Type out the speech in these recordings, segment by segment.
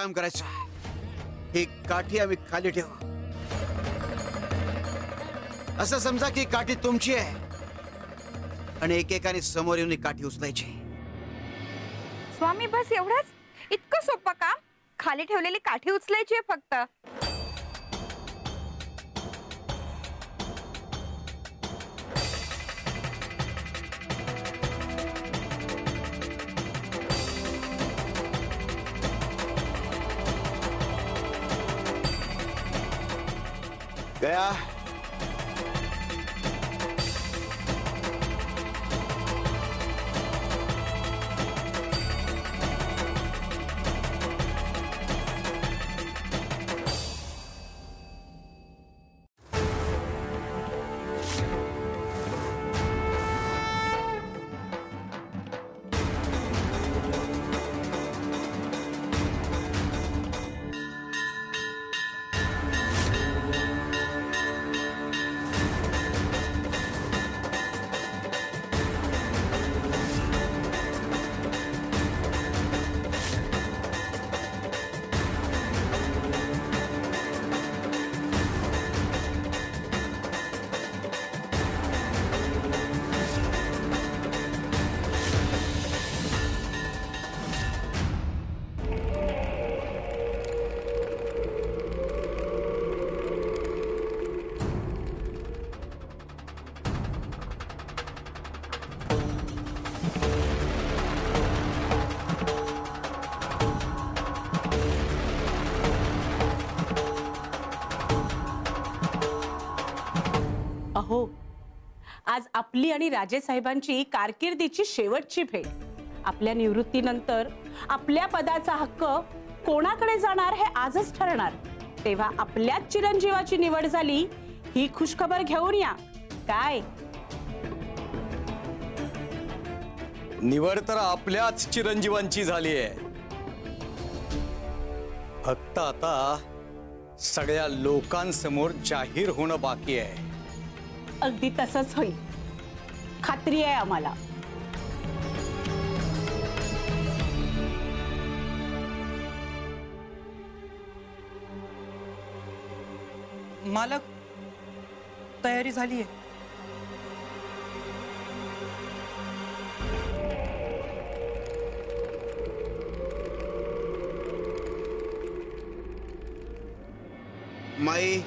काम करायचं. ही काठी आम्ही खाली ठेवू. असं समजा की काठी तुमची आहे आणि एकेकाने समोर येऊन काठी उचलायची. स्वामी बस एवढंच? इतकं सोपं काम? खाली ठेवलेली काठी उचलायची आहे फक्त. गया. अहो, आज आपली आणि राजे साहेबांची कारकिर्दीची शेवटची भेट. आपल्या निवृत्तीनंतर आपल्या पदाचा हक्क कोणाकडे जाणार हे आजच ठरणार. तेव्हा आपल्याच चिरंजीवाची निवड झाली ही खुशखबर घेऊन या. काय निवड तर आपल्याच चिरंजीवांची झाली आहे. फक्त आता सगळ्या लोकांसमोर जाहीर होणं बाकी आहे. अगदी तसंच होईल, खात्री आहे आम्हाला. मालक, तयारी झाली आहे. माई,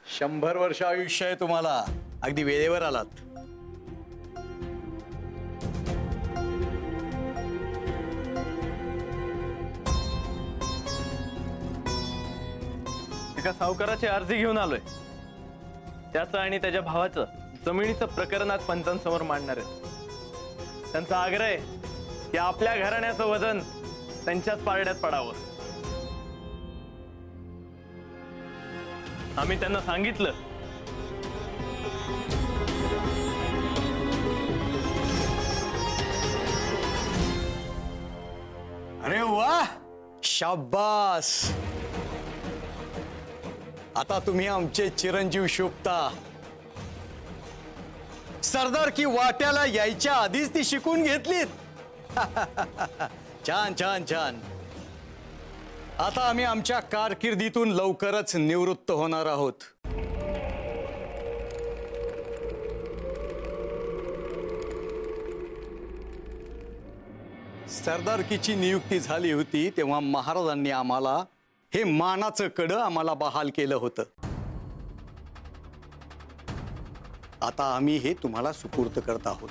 शंभर वर्ष आयुष्य आहे तुम्हाला. अगदी वेळेवर आलात. एका सावकाराची अर्जी घेऊन आलोय. त्याचं आणि त्याच्या भावाचं जमिनीचं प्रकरण आज पंचांसमोर मांडणार आहे. त्यांचा आग्रह आहे की आपल्या घराण्याचं वजन त्यांच्याच पारड्यात पडावं. आम्ही त्यांना सांगितलं अरे वाह, शाबास. आता तुम्ही आमचे चिरंजीव शोभता. सरदार की वाट्याला यायच्या आधीच ती शिकून घेतलीत. छान छान छान. आता आम्ही आमच्या कारकिर्दीतून लवकरच निवृत्त होणार आहोत. सरदारकीची नियुक्ती झाली होती तेव्हा महाराजांनी आम्हाला हे मानाचं कडं आम्हाला बहाल केलं होतं. आता आम्ही हे तुम्हाला सुपूर्द करत आहोत.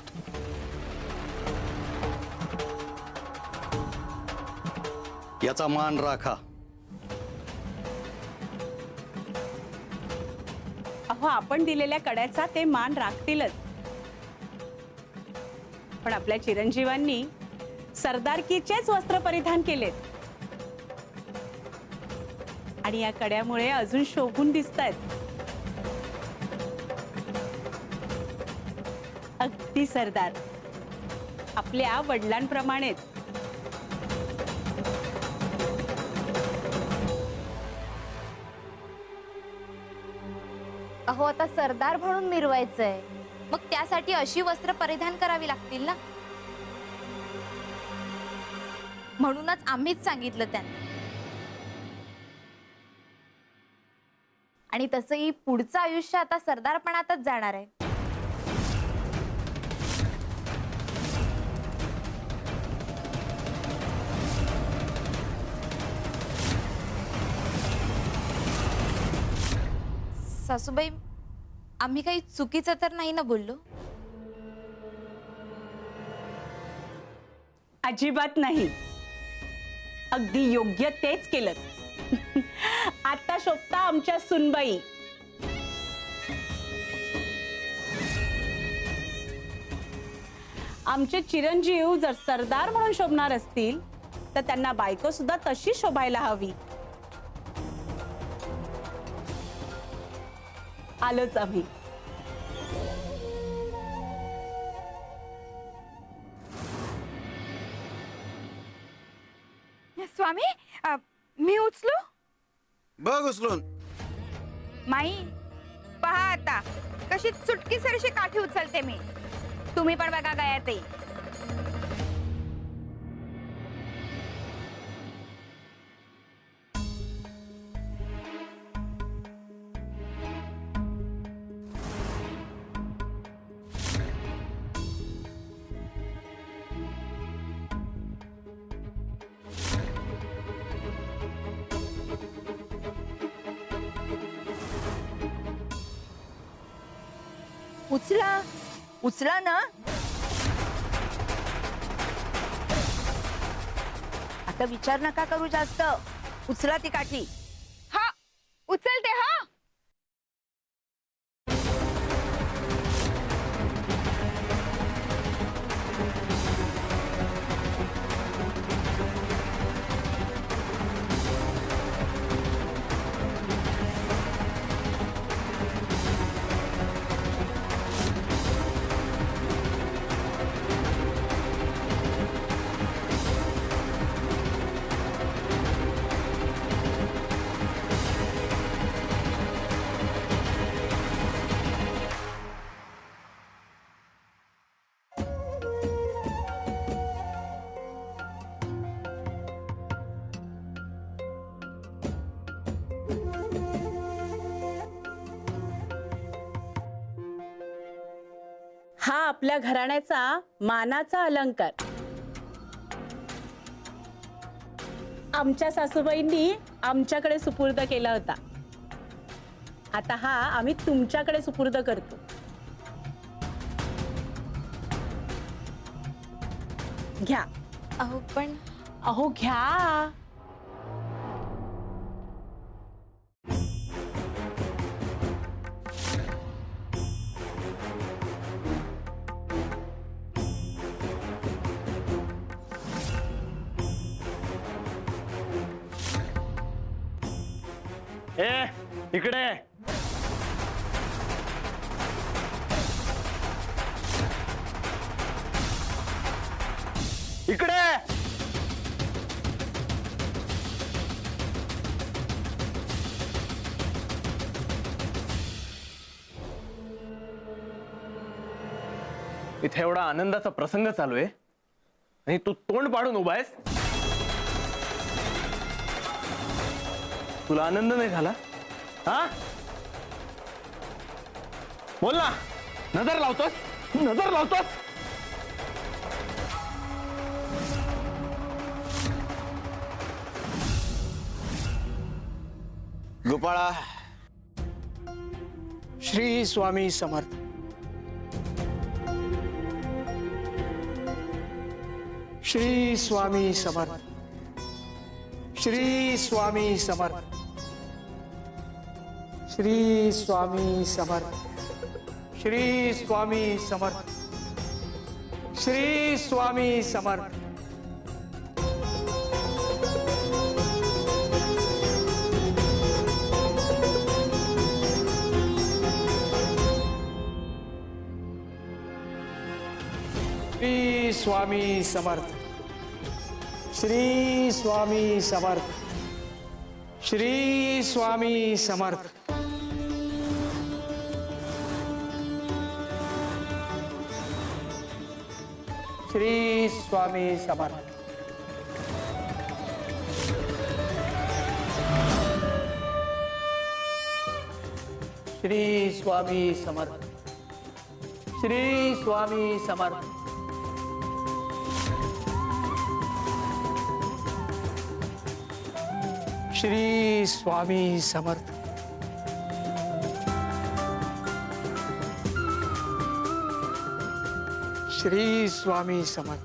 याचा मान राखा. अहो, आपण दिलेल्या कड्याचा ते मान राखतीलच, पण आपल्या चिरंजीवांनी सरदारकीचेच वस्त्र परिधान केलेत आणि या कड्यामुळे अजून शोभून दिसतायत. अगदी सरदार, आपल्या वडिलांप्रमाणेच. अहो, आता सरदार म्हणून मिरवायचंय, मग त्यासाठी अशी वस्त्र परिधान करावी लागतील ना. म्हणूनच आम्हीच सांगितलं त्यांना. आणि तसंही पुढचं आयुष्य आता सरदारपणातच जाणार आहे. सासूबाई, आम्ही काही चुकीचं तर नाही ना बोललो? अजिबात नाही, अगदी योग्य तेच केलं. आता शोभता आमच्या सुनबाई. आमचे चिरंजीव जर सरदार म्हणून शोभणार असतील तर त्यांना बायको सुद्धा तशी शोभायला हवी. आलोच आम्ही. स्वामी, मी उचलू? बघ उचलून. माई, पहा आता कशी चुटकी सरशी काठी उचलते मी. तुम्ही पण बघा गया ते. उचला, उचला ना. आता विचार नका करू जास्त. उचला ती काठी. हा, उचलते. हा, हा आपल्या घराण्याचा मानाचा अलंकार आमच्या सासूबाईंनी आमच्याकडे सुपूर्द केला होता. आता हा आम्ही तुमच्याकडे सुपूर्द करतो. घ्या. अहो पण अहो घ्या. ए, इकडे. इकडे. इथे एवढा आनंदाचा प्रसंग चालू आहे आणि तू तोंड पाडून उभा आहेस. तुला आनंद नाही झाला? हा, बोल ना. नजर लावतोस. गोपाळा, श्री स्वामी समर्थ. श्री स्वामी समर्थ. श्री स्वामी समर्थ. श्री स्वामी समर्थ. श्री स्वामी समर्थ. श्री स्वामी समर्थ. श्री स्वामी समर्थ. श्री स्वामी समर्थ. श्री स्वामी समर्थ. श्री स्वामी समर्थ. श्री स्वामी समर्थ. श्री स्वामी समर्थ. श्री स्वामी समर्थ. श्री स्वामी समर्थ.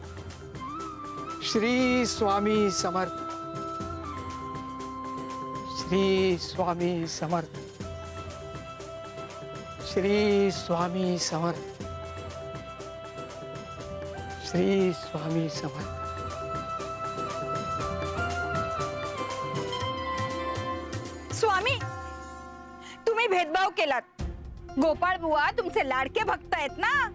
श्री स्वामी समर्थ. श्री स्वामी समर्थ. श्री स्वामी समर्थ. श्री स्वामी समर्थ. स्वामी, तुम्ही भेदभाव केलात. गोपाळ बुवा तुमचे लाडके भक्त आहेत ना.